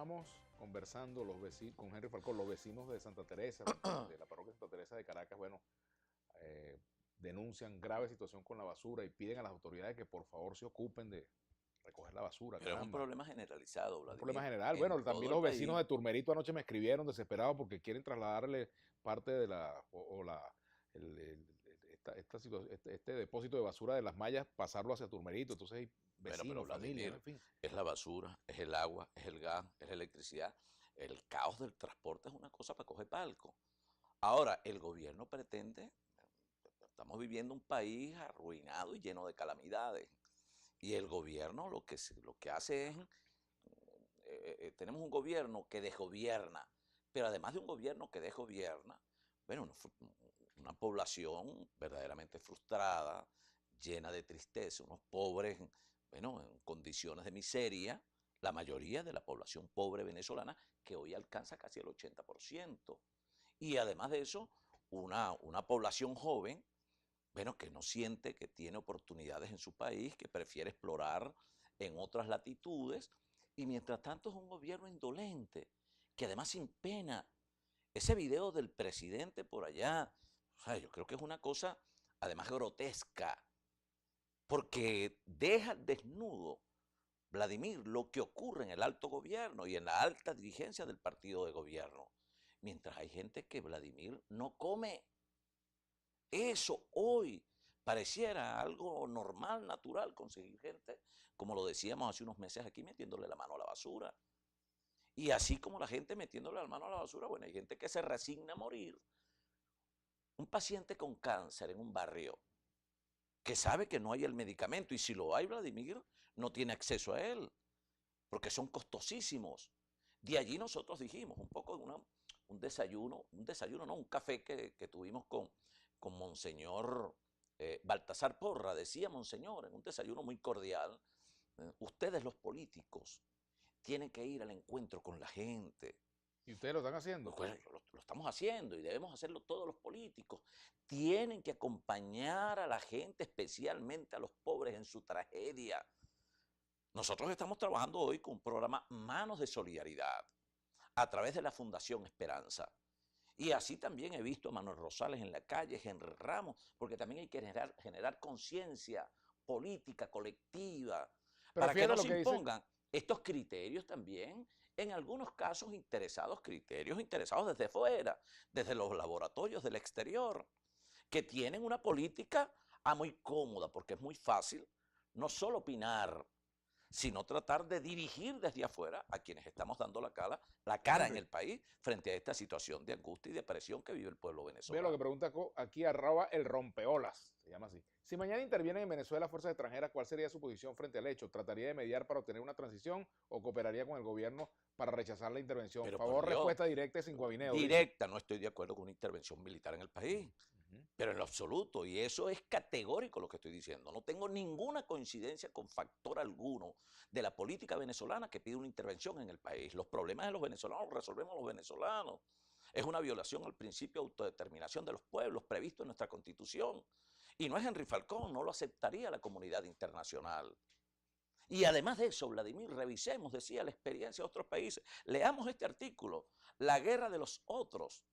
estábamos conversando con Henry Falcón, los vecinos de Santa Teresa, de la parroquia de Santa Teresa de Caracas, bueno, denuncian grave situación con la basura y piden a las autoridades que por favor se ocupen de recoger la basura, Pero es un caramba. problema generalizado, Un problema Vladimir, general. en Bueno, también todo el los vecinos país. de Turmerito anoche me escribieron desesperados porque quieren trasladarle parte de este depósito de basura de las mallas, pasarlo hacia Turmerito. Entonces hay Bueno, pero vecinos, familias, ¿no? Vladimir, En fin. es la basura, es el agua, es el gas, es la electricidad. El caos del transporte es una cosa para coger palco. Ahora, el gobierno pretende, estamos viviendo un país arruinado y lleno de calamidades. Y el gobierno lo que hace es, tenemos un gobierno que desgobierna, pero además de un gobierno que desgobierna, bueno, una población verdaderamente frustrada, llena de tristeza, unos pobres, bueno, en condiciones de miseria, la mayoría de la población pobre venezolana, que hoy alcanza casi el 80%. Y además de eso, una población joven, bueno, que no siente que tiene oportunidades en su país, que prefiere explorar en otras latitudes, y mientras tanto es un gobierno indolente, que además sin pena. Ese video del presidente por allá, o sea, yo creo que es una cosa además grotesca, porque deja desnudo, Vladimir, lo que ocurre en el alto gobierno y en la alta dirigencia del partido de gobierno, mientras hay gente que Vladimir no come. Eso hoy pareciera algo normal, natural, conseguir gente, como lo decíamos hace unos meses aquí, metiéndole la mano a la basura. Y así como la gente metiéndole la mano a la basura, bueno, hay gente que se resigna a morir. Un paciente con cáncer en un barrio que sabe que no hay el medicamento y si lo hay, Vladimir no tiene acceso a él, porque son costosísimos. De allí nosotros dijimos un poco de un desayuno, no, un café que tuvimos con Monseñor Baltasar Porra. Decía Monseñor en un desayuno muy cordial, ustedes los políticos tienen que ir al encuentro con la gente. ¿Y ustedes lo están haciendo? Pues lo estamos haciendo y debemos hacerlo todos los políticos. Tienen que acompañar a la gente, especialmente a los pobres en su tragedia. Nosotros estamos trabajando hoy con un programa Manos de Solidaridad a través de la Fundación Esperanza. Y así también he visto a Manuel Rosales en la calle, Henry Ramos, porque también hay que generar conciencia política, colectiva, Pero para que fíjate no lo se que dice. impongan estos criterios también, en algunos casos criterios interesados desde fuera, desde los laboratorios del exterior, que tienen una política muy cómoda, porque es muy fácil no solo opinar, sino tratar de dirigir desde afuera a quienes estamos dando la cara en Henry, el país frente a esta situación de angustia y de presión que vive el pueblo ve lo que venezolano. pregunta aquí el rompeolas, se llama así. Si mañana intervienen en Venezuela fuerzas extranjeras, ¿cuál sería su posición frente al hecho? ¿Trataría de mediar para obtener una transición o cooperaría con el gobierno para rechazar la intervención? Pero por Favor, Dios, respuesta directa y sin guabineo, dice. directa, no estoy de acuerdo con una intervención militar en el país, Ujú. pero en lo absoluto, y eso es categórico lo que estoy diciendo. No tengo ninguna coincidencia con factor alguno de la política venezolana que pide una intervención en el país. Los problemas de los venezolanos los resolvemos los venezolanos. Es una violación al principio de autodeterminación de los pueblos previsto en nuestra Constitución. Y no es Henry Falcón, no lo aceptaría la comunidad internacional. Y además de eso, Vladimir, revisemos, decía, la experiencia de otros países. Leamos este artículo, La guerra de los otros,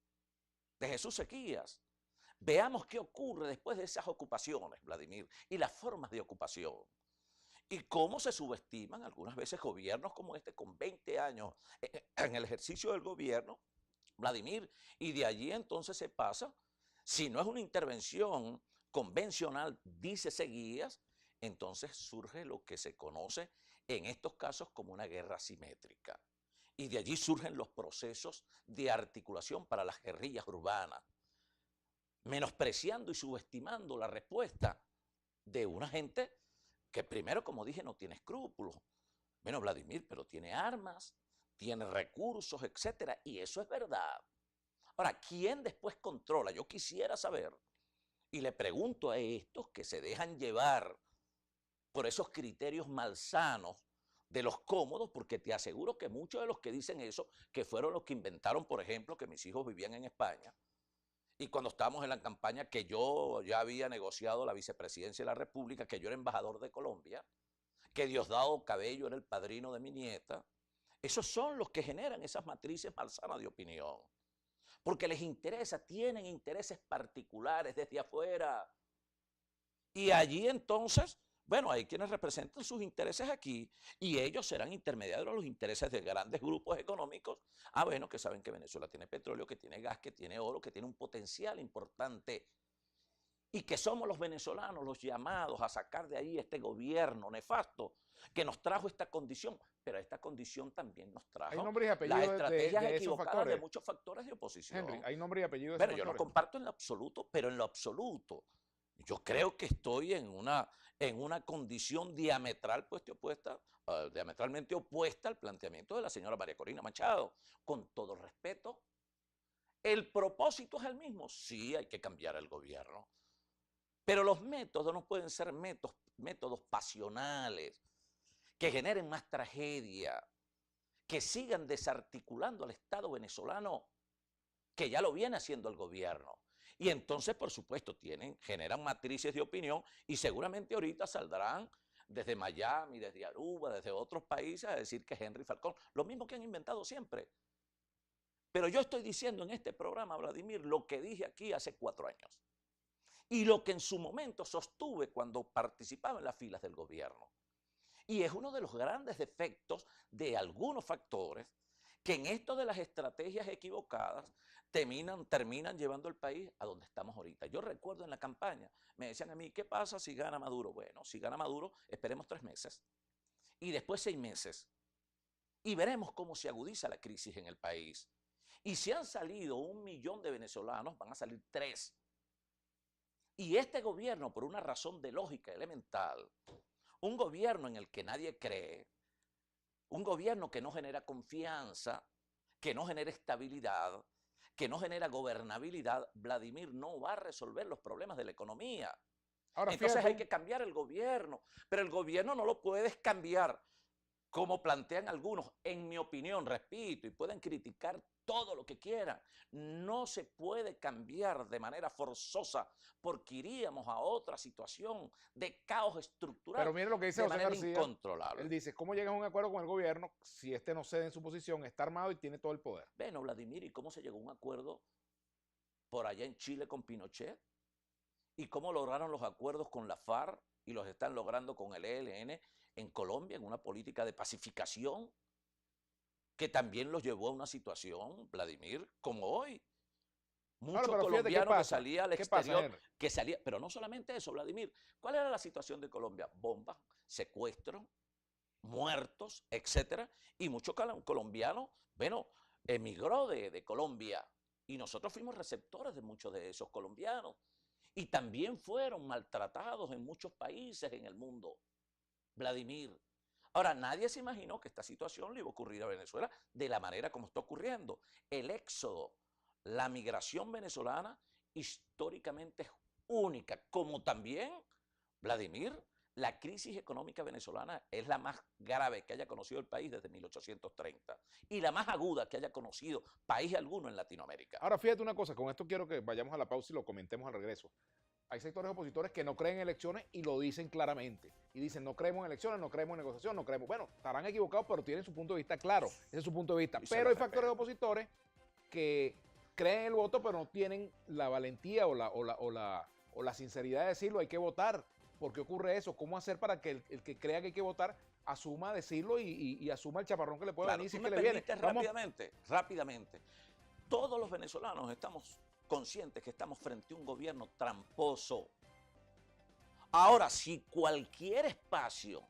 de Jesús Sequías. Veamos qué ocurre después de esas ocupaciones, Vladimir, y las formas de ocupación. Y cómo se subestiman algunas veces gobiernos como este con 20 años en el ejercicio del gobierno, Vladimir, y de allí entonces se pasa, si no es una intervención convencional, dice Seguías, entonces surge lo que se conoce en estos casos como una guerra asimétrica. Y de allí surgen los procesos de articulación para las guerrillas urbanas, menospreciando y subestimando la respuesta de una gente que primero, como dije, no tiene escrúpulos. Bueno, Vladimir, pero tiene armas, tiene recursos, etcétera, y eso es verdad. Ahora, ¿quién después controla? Yo quisiera saber, y le pregunto a estos que se dejan llevar por esos criterios malsanos de los cómodos, porque te aseguro que muchos de los que dicen eso, que fueron los que inventaron, por ejemplo, que mis hijos vivían en España, y cuando estábamos en la campaña que yo ya había negociado la vicepresidencia de la República, que yo era embajador de Colombia, que Diosdado Cabello era el padrino de mi nieta, Esos son los que generan esas matrices malsanas de opinión. Porque les interesa, tienen intereses particulares desde afuera. Y allí entonces, bueno, hay quienes representan sus intereses aquí y ellos serán intermediarios de los intereses de grandes grupos económicos. Ah, bueno, que saben que Venezuela tiene petróleo, que tiene gas, que tiene oro, que tiene un potencial importante. Y que somos los venezolanos los llamados a sacar de ahí este gobierno nefasto que nos trajo esta condición, pero esta condición también nos Hay trajo nombres y las apellidos estrategias de esos equivocadas de factores. muchos factores de oposición. Henry, hay nombre y apellido de Bueno, esos yo no factores. comparto en lo absoluto, pero en lo absoluto, yo creo que estoy en una condición diametralmente opuesta al planteamiento de la señora María Corina Machado. Con todo respeto, ¿el propósito es el mismo? Sí, hay que cambiar el gobierno. Pero los métodos no pueden ser métodos pasionales, que generen más tragedia, que sigan desarticulando al Estado venezolano, que ya lo viene haciendo el gobierno. Y entonces, por supuesto, generan matrices de opinión y seguramente ahorita saldrán desde Miami, desde Aruba, desde otros países a decir que Henry Falcón, lo mismo que han inventado siempre. Pero yo estoy diciendo en este programa, Vladimir, lo que dije aquí hace 4 años. Y lo que en su momento sostuve cuando participaba en las filas del gobierno. Y es uno de los grandes defectos de algunos factores que en esto de las estrategias equivocadas terminan llevando el país a donde estamos ahorita. Yo recuerdo en la campaña, me decían a mí, ¿qué pasa si gana Maduro? Bueno, si gana Maduro, esperemos 3 meses y después 6 meses y veremos cómo se agudiza la crisis en el país. Y si han salido 1 millón de venezolanos, van a salir 3. Y este gobierno, por una razón de lógica elemental, un gobierno en el que nadie cree, un gobierno que no genera confianza, que no genera estabilidad, que no genera gobernabilidad, Vladimir no va a resolver los problemas de la economía. Ahora, Entonces fíjate, hay que cambiar el gobierno, pero el gobierno no lo puedes cambiar como plantean algunos, en mi opinión, repito, y pueden criticar todo lo que quieran, no se puede cambiar de manera forzosa porque iríamos a otra situación de caos estructural pero mire lo que dice de José manera García. incontrolable. Él dice, ¿cómo llegas a un acuerdo con el gobierno si este no cede en su posición, está armado y tiene todo el poder? Bueno, Vladimir, ¿y cómo se llegó a un acuerdo por allá en Chile con Pinochet? ¿Y cómo lograron los acuerdos con la FARC y los están logrando con el ELN en Colombia en una política de pacificación que también los llevó a una situación, Vladimir, como hoy? Ahora, Mucho pero fíjate qué colombiano que pasa. salía al ¿Qué pasa, exterior, Henry? pero no solamente eso, Vladimir. ¿Cuál era la situación de Colombia? Bombas, secuestros, muertos, etcétera. Y muchos colombianos, bueno, emigró de Colombia. Y nosotros fuimos receptores de muchos de esos colombianos. Y también fueron maltratados en muchos países en el mundo. Vladimir. Ahora, nadie se imaginó que esta situación le iba a ocurrir a Venezuela de la manera como está ocurriendo. El éxodo, la migración venezolana históricamente es única, como también, Vladimir, la crisis económica venezolana es la más grave que haya conocido el país desde 1830 y la más aguda que haya conocido país alguno en Latinoamérica. Ahora, fíjate una cosa, con esto quiero que vayamos a la pausa y lo comentemos al regreso. Hay sectores opositores que no creen en elecciones y lo dicen claramente. Y dicen, no creemos en elecciones, no creemos en negociación, no creemos. Bueno, estarán equivocados, pero tienen su punto de vista claro. Ese es su punto de vista. Y se Pero lo hay factores respeto. opositores que creen en el voto, pero no tienen la valentía o la sinceridad de decirlo. Hay que votar. ¿Por qué ocurre eso? ¿Cómo hacer para que el que crea que hay que votar asuma decirlo y asuma el chaparrón que le puede Claro, venir si tú es me que le viene? Vamos. rápidamente. Todos los venezolanos estamos conscientes que estamos frente a un gobierno tramposo. Ahora, si cualquier espacio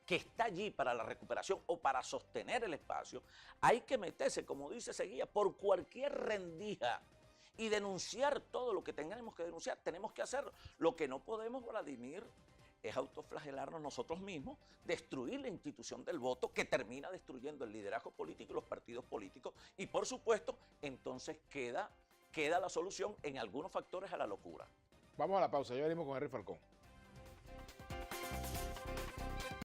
que está allí para la recuperación o para sostener el espacio, hay que meterse, como dice Seguía, por cualquier rendija y denunciar todo lo que tengamos que denunciar. Tenemos que hacerlo. Lo que no podemos, Vladimir, es autoflagelarnos nosotros mismos, destruir la institución del voto que termina destruyendo el liderazgo político y los partidos políticos y por supuesto entonces queda la solución en algunos factores a la locura. Vamos a la pausa, ya venimos con Henry Falcón.